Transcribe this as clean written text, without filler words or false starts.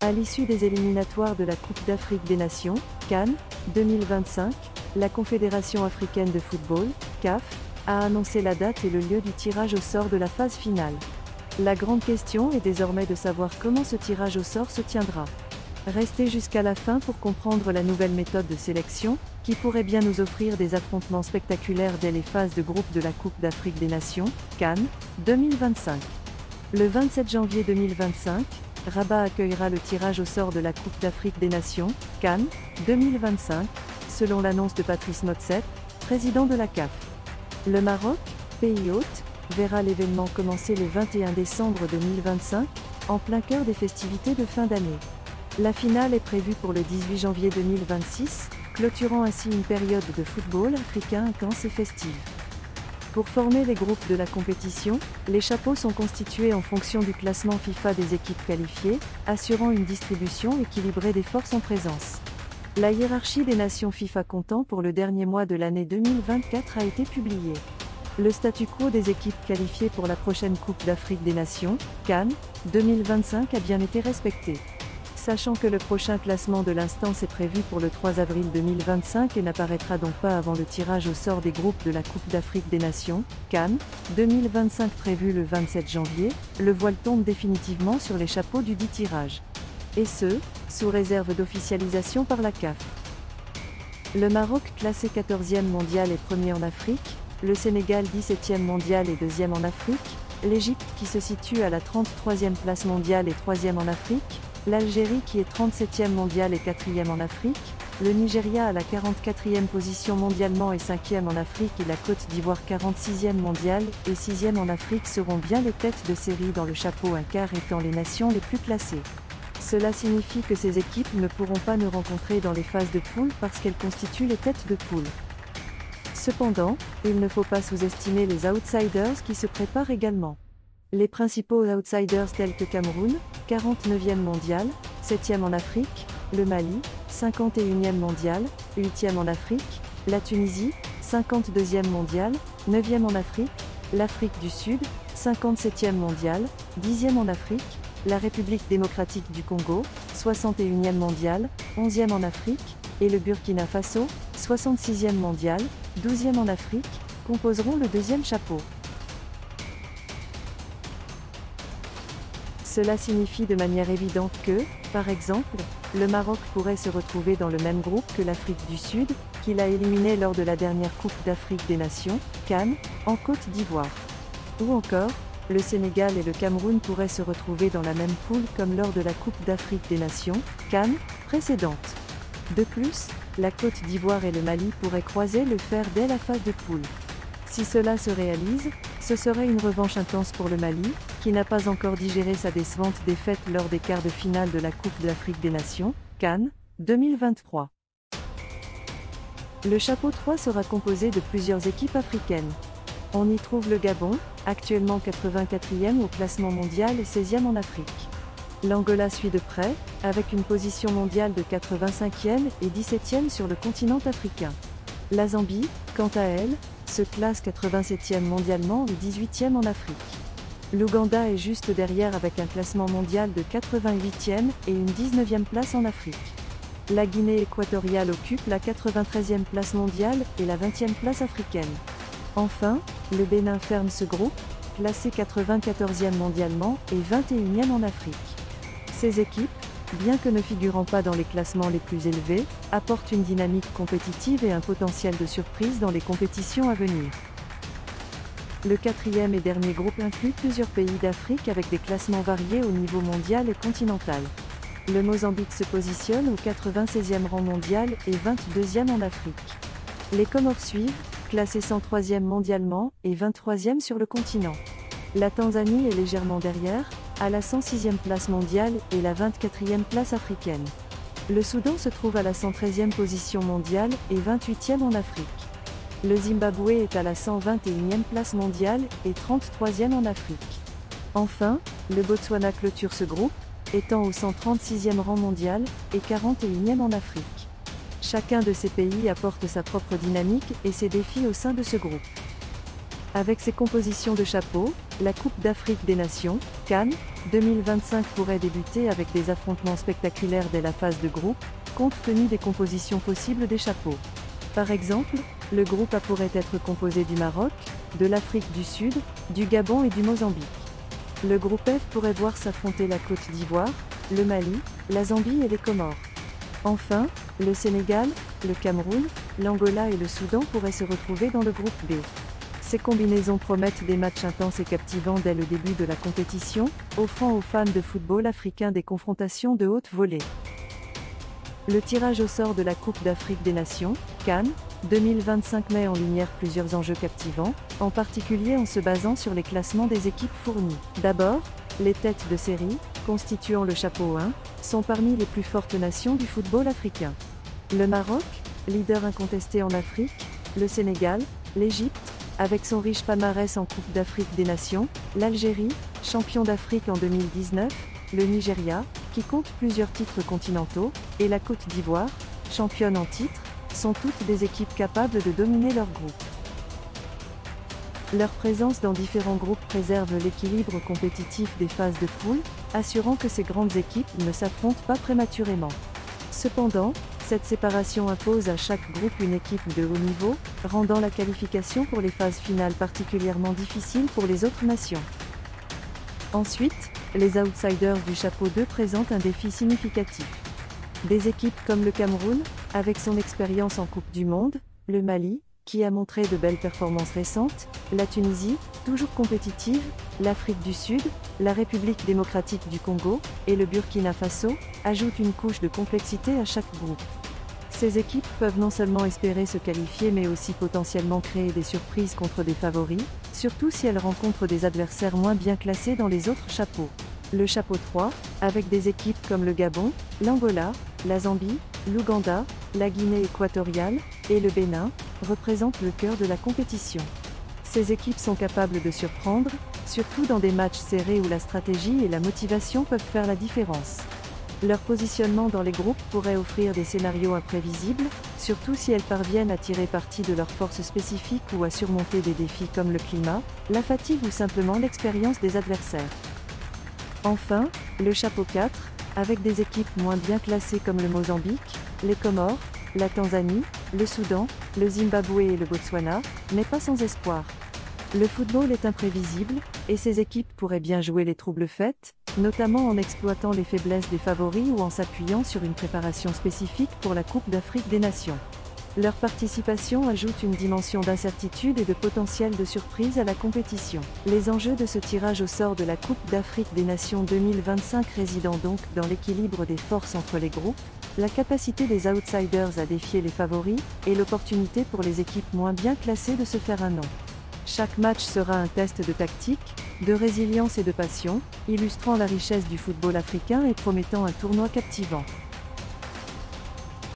À l'issue des éliminatoires de la Coupe d'Afrique des Nations, CAN 2025, la Confédération africaine de football, CAF, a annoncé la date et le lieu du tirage au sort de la phase finale. La grande question est désormais de savoir comment ce tirage au sort se tiendra. Restez jusqu'à la fin pour comprendre la nouvelle méthode de sélection, qui pourrait bien nous offrir des affrontements spectaculaires dès les phases de groupe de la Coupe d'Afrique des Nations, CAN 2025. Le 27 janvier 2025, Rabat accueillera le tirage au sort de la Coupe d'Afrique des Nations, CAN 2025, selon l'annonce de Patrice Motsepe, président de la CAF. Le Maroc, pays hôte, verra l'événement commencer le 21 décembre 2025, en plein cœur des festivités de fin d'année. La finale est prévue pour le 18 janvier 2026, clôturant ainsi une période de football africain intense et festive. Pour former les groupes de la compétition, les chapeaux sont constitués en fonction du classement FIFA des équipes qualifiées, assurant une distribution équilibrée des forces en présence. La hiérarchie des nations FIFA comptant pour le dernier mois de l'année 2024 a été publiée. Le statu quo des équipes qualifiées pour la prochaine Coupe d'Afrique des Nations, CAN 2025 a bien été respecté. Sachant que le prochain classement de l'instance est prévu pour le 3 avril 2025 et n'apparaîtra donc pas avant le tirage au sort des groupes de la Coupe d'Afrique des Nations, CAN 2025 prévu le 27 janvier, le voile tombe définitivement sur les chapeaux du dit tirage. Et ce, sous réserve d'officialisation par la CAF. Le Maroc classé 14e mondial et premier en Afrique, le Sénégal 17e mondial et 2e en Afrique, l'Égypte qui se situe à la 33e place mondiale et 3e en Afrique, l'Algérie qui est 37e mondial et 4e en Afrique, le Nigeria à la 44e position mondialement et 5e en Afrique et la Côte d'Ivoire 46e mondial et 6e en Afrique seront bien les têtes de série dans le chapeau, un quart étant les nations les plus classées. Cela signifie que ces équipes ne pourront pas nous rencontrer dans les phases de poule parce qu'elles constituent les têtes de poule. Cependant, il ne faut pas sous-estimer les outsiders qui se préparent également. Les principaux outsiders tels que Cameroun, 49e mondial, 7e en Afrique, le Mali, 51e mondial, 8e en Afrique, la Tunisie, 52e mondial, 9e en Afrique, l'Afrique du Sud, 57e mondial, 10e en Afrique, la République démocratique du Congo, 61e mondial, 11e en Afrique, et le Burkina Faso, 66e mondial, 12e en Afrique, composeront le deuxième chapeau. Cela signifie de manière évidente que, par exemple, le Maroc pourrait se retrouver dans le même groupe que l'Afrique du Sud, qu'il a éliminé lors de la dernière Coupe d'Afrique des Nations, CAN, en Côte d'Ivoire. Ou encore, le Sénégal et le Cameroun pourraient se retrouver dans la même poule comme lors de la Coupe d'Afrique des Nations, CAN, précédente. De plus, la Côte d'Ivoire et le Mali pourraient croiser le fer dès la phase de poule. Si cela se réalise, ce serait une revanche intense pour le Mali, qui n'a pas encore digéré sa décevante défaite lors des quarts de finale de la Coupe d'Afrique des Nations, CAN 2023. Le chapeau 3 sera composé de plusieurs équipes africaines. On y trouve le Gabon, actuellement 84e au classement mondial et 16e en Afrique. L'Angola suit de près, avec une position mondiale de 85e et 17e sur le continent africain. La Zambie, quant à elle, se classe 87e mondialement et 18e en Afrique. L'Ouganda est juste derrière avec un classement mondial de 88e et une 19e place en Afrique. La Guinée équatoriale occupe la 93e place mondiale et la 20e place africaine. Enfin, le Bénin ferme ce groupe, classé 94e mondialement et 21e en Afrique. Ces équipes, bien que ne figurant pas dans les classements les plus élevés, apportent une dynamique compétitive et un potentiel de surprise dans les compétitions à venir. Le quatrième et dernier groupe inclut plusieurs pays d'Afrique avec des classements variés au niveau mondial et continental. Le Mozambique se positionne au 96e rang mondial et 22e en Afrique. Les Comores suivent, classés 103e mondialement et 23e sur le continent. La Tanzanie est légèrement derrière, à la 106e place mondiale et la 24e place africaine. Le Soudan se trouve à la 113e position mondiale et 28e en Afrique. Le Zimbabwe est à la 121e place mondiale et 33e en Afrique. Enfin, le Botswana clôture ce groupe, étant au 136e rang mondial et 41e en Afrique. Chacun de ces pays apporte sa propre dynamique et ses défis au sein de ce groupe. Avec ses compositions de chapeaux, la Coupe d'Afrique des Nations, CAN 2025 pourrait débuter avec des affrontements spectaculaires dès la phase de groupe, compte tenu des compositions possibles des chapeaux. Par exemple, le groupe A pourrait être composé du Maroc, de l'Afrique du Sud, du Gabon et du Mozambique. Le groupe F pourrait voir s'affronter la Côte d'Ivoire, le Mali, la Zambie et les Comores. Enfin, le Sénégal, le Cameroun, l'Angola et le Soudan pourraient se retrouver dans le groupe B. Ces combinaisons promettent des matchs intenses et captivants dès le début de la compétition, offrant aux fans de football africain des confrontations de haute volée. Le tirage au sort de la Coupe d'Afrique des Nations, CAN 2025 met en lumière plusieurs enjeux captivants, en particulier en se basant sur les classements des équipes fournies. D'abord, les têtes de série, constituant le chapeau 1, sont parmi les plus fortes nations du football africain. Le Maroc, leader incontesté en Afrique, le Sénégal, l'Égypte, avec son riche palmarès en Coupe d'Afrique des Nations, l'Algérie, champion d'Afrique en 2019, le Nigeria, qui compte plusieurs titres continentaux, et la Côte d'Ivoire, championne en titre, sont toutes des équipes capables de dominer leur groupe. Leur présence dans différents groupes préserve l'équilibre compétitif des phases de poule, assurant que ces grandes équipes ne s'affrontent pas prématurément. Cependant, cette séparation impose à chaque groupe une équipe de haut niveau, rendant la qualification pour les phases finales particulièrement difficile pour les autres nations. Ensuite, les outsiders du chapeau 2 présentent un défi significatif. Des équipes comme le Cameroun, avec son expérience en Coupe du Monde, le Mali, qui a montré de belles performances récentes, la Tunisie, toujours compétitive, l'Afrique du Sud, la République démocratique du Congo, et le Burkina Faso, ajoutent une couche de complexité à chaque groupe. Ces équipes peuvent non seulement espérer se qualifier mais aussi potentiellement créer des surprises contre des favoris, surtout si elles rencontrent des adversaires moins bien classés dans les autres chapeaux. Le chapeau 3, avec des équipes comme le Gabon, l'Angola, la Zambie, l'Ouganda, la Guinée équatoriale, et le Bénin, représente le cœur de la compétition. Ces équipes sont capables de surprendre, surtout dans des matchs serrés où la stratégie et la motivation peuvent faire la différence. Leur positionnement dans les groupes pourrait offrir des scénarios imprévisibles, surtout si elles parviennent à tirer parti de leurs forces spécifiques ou à surmonter des défis comme le climat, la fatigue ou simplement l'expérience des adversaires. Enfin, le chapeau 4, avec des équipes moins bien classées comme le Mozambique, les Comores, la Tanzanie, le Soudan, le Zimbabwe et le Botswana, n'est pas sans espoir. Le football est imprévisible, et ces équipes pourraient bien jouer les troubles faites, notamment en exploitant les faiblesses des favoris ou en s'appuyant sur une préparation spécifique pour la Coupe d'Afrique des Nations. Leur participation ajoute une dimension d'incertitude et de potentiel de surprise à la compétition. Les enjeux de ce tirage au sort de la Coupe d'Afrique des Nations 2025 résident donc dans l'équilibre des forces entre les groupes, la capacité des outsiders à défier les favoris, et l'opportunité pour les équipes moins bien classées de se faire un nom. Chaque match sera un test de tactique, de résilience et de passion, illustrant la richesse du football africain et promettant un tournoi captivant.